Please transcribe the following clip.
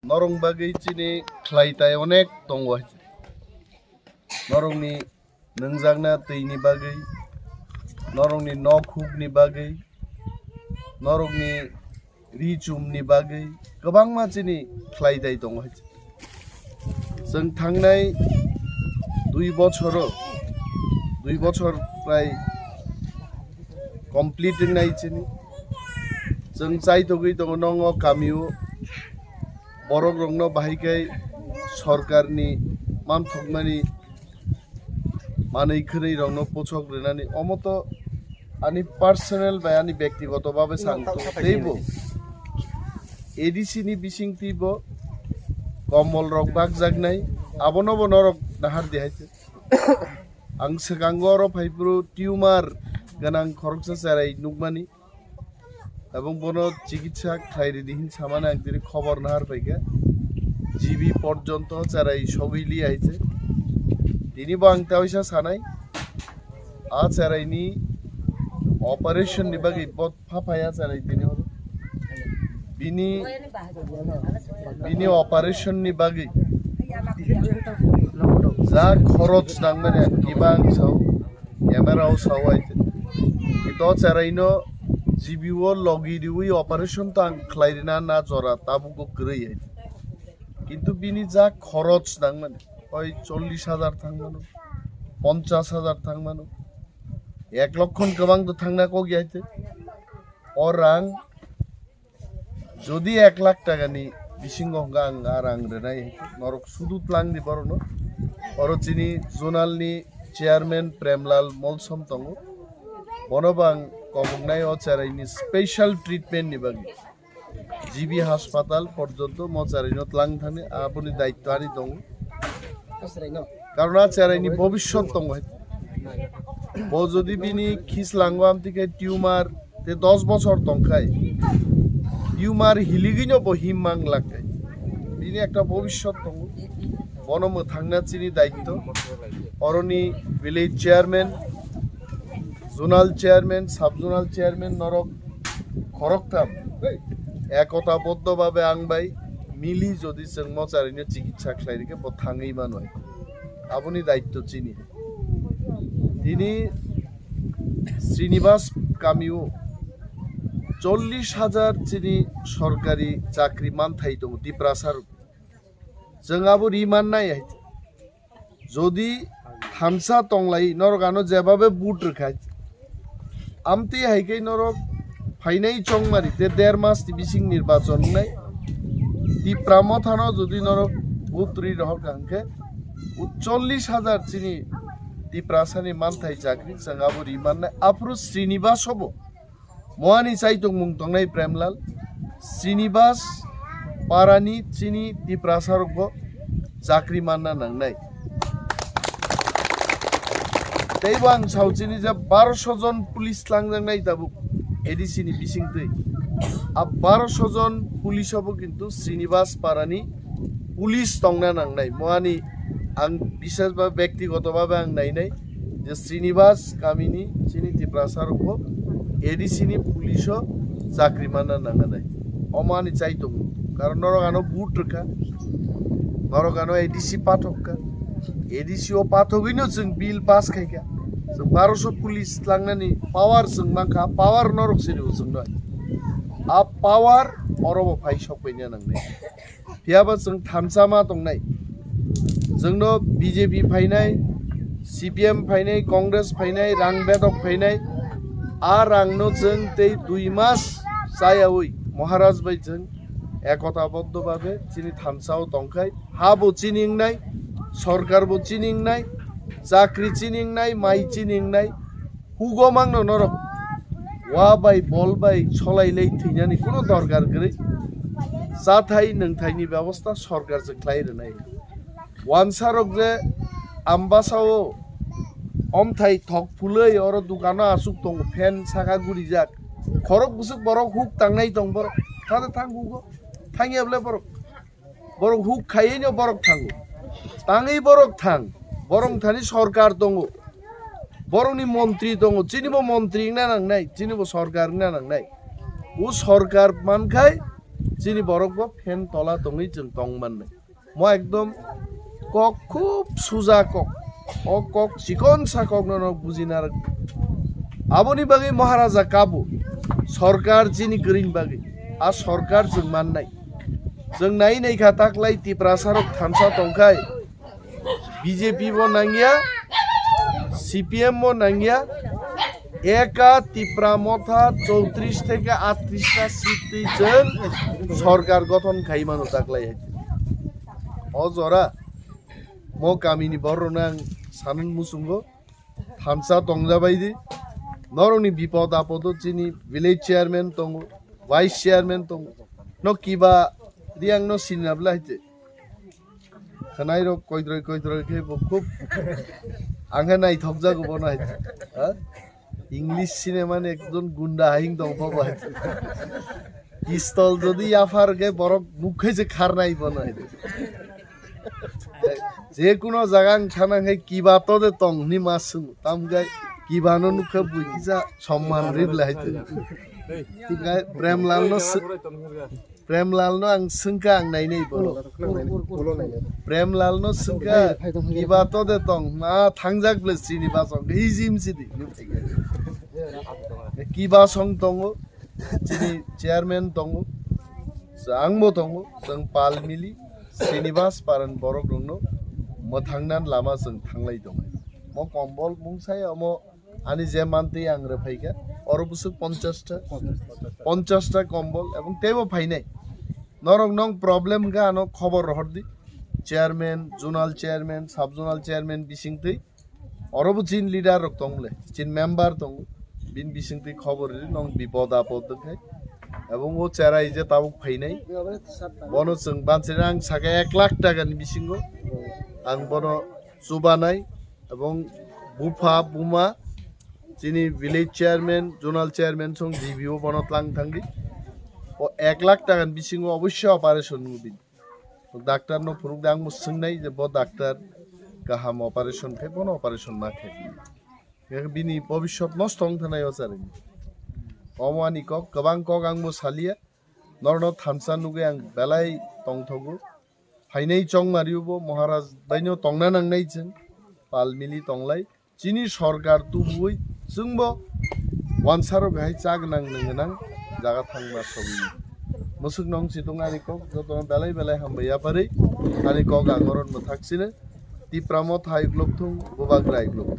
Norong bagay chini Khai tay onek tongwa. Norong ni nungjagna tini bagay, norong ni nokhuk ni bagay, norong ni richum ni bagay, kabang ma chini Khai tay tongwa. Seng thangnai 2 বছর প্রায় complete নাই চিনি जों চাইতগৈ দङ নङ কামিও বরক রংন বাহিকাই সরকারনি মানথকমানি মানैखोरै রংন পোছক রেনানি অমত আনি personal বা আনি ব্যক্তিগতভাবে সাংতো দেইব এডিসিনি বিসিংতিব কমল রক বাগ জাগনাই আবনব নরক নাহার দেহাইতে आं सिगाङाव आरो फाइब्रु टिउमार गोनां खरकसा जाराय नुगमानि এবং বন চিকিৎসা খাইরি দিহিন সামানে একদিন খবর নাহার পাইকা জিবি পর্যন্ত যারাই সগইলি আইছে তিনি বাংতা হইসা সানাই আ যারাইনি অপারেশন নি বাকি বত ফাফায়া যারাই তিনি হল বিনি অপারেশন নি বাকি যা খরচ নাংমানে কিবাং সাও ক্যামেরাও সাও আইছে তো যারাইনো জিবিও লগিরিউই অপারেশন তো আং খ্লাইরিনা না জরা তাবুকো গ্রই আইছে কিন্তু বিনি যা খরচ নাংমানে ওই 40,000 থাংমানো 50,000 থাংমানো 1 লক্ষ গোবাং তো থাংনা কো গিয়াইতে ও রাং যদি 1 লাখ টাকা নি বিসিংগঙ্গা আং আর আং রেনাই নরক সুদু প্লাং দি বরনো অরো চিনি জোনালনি চেয়ারম্যান প্রেমলাল মলসম তঙ্গ বনবাং কমংনাই ও চারাইনি স্পেশাল ট্রিটমেন্ট নিবাগি জিবি হাসপাতাল পর্যন্ত মচারাইনো ত্লাং থানে আপনি দায়িত্ব আনি দং কারণ চারাইনি ভবিষ্যৎ তঙ্গ ও যদি বিনি খিস লাঙ্গো আমতিকে টিউমার তে 10 বছর তংখাই টিউমার হিলিগিনো বহিমাং লাগাই বিনি একটা ভবিষ্যৎ তঙ্গ বনম থাংনা চিনি দায়িত্ব অরনি village chairman zonal chairman sub zonal chairman নরক খরকতাম একতাবদ্ধভাবে আংবাই মিলি যদি जों মচারিনে চিকিৎসা খাইরিকে থাঙেই মানয় আপনি দায়িত্ব চিনি তিনি শ্রীনিবাস কামিও 40,000 চিনি সরকারি চাকরি মানথাই দङ দিপ্রাসার जों আবো রিমান নাই যদি থামসা তংলাই নরগানো যেভাবে বুট রেখাই আমতি হাইকে নরক ফাইনাই চংমারি তে 1.5 মাস বিসিং নির্বাচন নাই তি প্রামথানো যদি নরক বুত্রি রহক গাংকে 40,000 চিনি তি প্রাসানি মানথাই চাকরি সঙ্গাবো রিমান নাই আফরু শ্রীনিবাস হব মোয়ানি চাইতং মুং তংনাই প্রেমলাল শ্রীনিবাস পারানি চিনি তি প্রাসারক চাকরি মাননা নাংনাই তেইবাং সাউচিনি যা 1200 জন পুলিশ লাংজাংনাই দাবু এডিসিনি বিসিংতৈ আব 1200 জন পুলিশ হবো কিন্তু শ্রীনিবাস পারানি পুলিশ তংনা নাংনাই মোয়ানি আং বিশেষভাবে ব্যক্তিগতভাবে আং নাইনাই যে শ্রীনিবাস কামিনী চিনি ত্রিপ্রাসারক এডিসিনি পুলিশও চাকরি মাননা নাংনাই অমানি চাইতো কারণ নরগানো বুট রেখা নরগানো এডিসি পাঠকা एडिसि ओ पाथगिनो जों बिल पास खायगा जों 1200 पुलिस लांनानै पावार जों माखा पावार नरक सिरिउ जों नय आ पावार अरब फाइ सकबैनो नांनाय बियाबा जों थामसामा दंनाय जोंनो बीजेपी फायनाय CPM फायनाय कांग्रेस फायनाय रां बेदक फायनाय आ रांनो जों तै 2 मास जायावै महाराज बाय जों एकताबद्धभावे चिनि थामसाव दंखाय हाबो चिनिंनाय সরকার বচিনিং নাই চাকরি চিনিং নাই মাই চিনিং নাই হুগমাংনো নরক ওয়া বাই বল বাই ছলাইলাই থৈনানি কোনো দরকার গরে জাথাই নংথাইনি ব্যবস্থা সরকার যে ক্লাইরে নাই ওয়ানসারক যে আম্বাসাও অমথাই থক ফুलै অর দোকানো আসুক দং ফ্যান সাকা গুড়ি যাক খরক বুসুক বরক হুক তাংনাই দং বরক তাতে থাং হুগো থাঙিয়াবলে বরক বরক হুক খাইয়েনো বরক থাঙ্গো তাঙই বরক থাং বরং থানি সরকার দङ বরংনি মন্ত্রী দङ চিনিবো মন্ত্রী না নাংনাই চিনিবো সরকার না নাংনাই ও সরকার মানখাই চিনি বরফ ফেন তলা তঙি जों তংমাননাই ম একদম কক খুব সুজা কক ও কক চিকন সা কক ন বুজিনার আবনি বাগে মহারাজা কাবু সরকার চিনি গ্রিন বাগে আর সরকার जों মাননাই जों नाय नायखा ताकलाय तिप्रासारक थामसा तंखाय बीजेपी बो नांगिया CPM बो नांगिया एका तिप्रा मथा 34 থেকে 38 টা সিটি जों সরকার গঠন খাইমানো তাকলাय অজরা মো কামিনি বরনাং সানন মুসুঙ্গো থামসা তংজাবাইদি নরনি বিপদ আপদ চিনি ভিলেজ চেয়ারম্যান তং ভাইস চেয়ারম্যান তং ন কিবা Diang no sinabla hite. Kanai ro koidroi ke খুব angha nai thokja go bona hite. English cinema ne ekjon gunda haing dong baba hite. Pistol jodi afar ke borok mukhe je khar nai bona hite. Je kuno jagang thana ngai kiba to de tong ni masu tam gai kibano nukha buisa সম্মান রিবলা hite. Tigai Premlal no ang sungka ang nainay bolo. Premlal no sungka iba to de tong ma thangjak ble sini ba song hijim sidi. Kiba song tongo sini chairman tongo angmo tongo sang pal mili Sinibas paran borok rungno mo thangnan lama sang thanglai dong. Mo kombol mungsai mo ani je manti ang re phaika অরবুসুক 50টা কম্বল এবং তেও phi নাই নরং নং problem গানো খবর হরদি chairman zonal chairman sub zonal chairman বিসিংতৈ অরবু জিন লিডার রক্তংলে জিন মেম্বার দং বিন বিসিংতৈ খবর নং বিপদ আপদ খাই এবং ও চেরাই যে তাবুক ফাই নাই বনো जों বানছিরাং সাকা 1 লাখ টাকানি বিসিংগো আং বনো সুবানাই এবং বুফা বুমা Chini village chairman, zonal chairman song DVO bonot lang thangi. O 1 lakh takan bisingo obosshoi operation mubin. Doctor no phuruk dang musung nai je bo doctor kaham operation khai bono operation na khai. Yak bini bobishot nostong thanai osare. Omani kok gobang kok ang mo salia norno thamsa nuge ang belai tongthogo. Hainai chong mariubo maharaj daino tongna nangnai chen palmili tonglai. Chini সরকার তুবুই जोंबो वानसारो गाय चाग नांग नंगनां जागा थांबा सबि मुसुक नं सितुं आनि कक जतो बेलाय बेलाय हामबैया पारै आनि कक आंगरन मथाक्सिने ति प्रामो थाइ ग्लबथुं गोबाग्राय ग्लब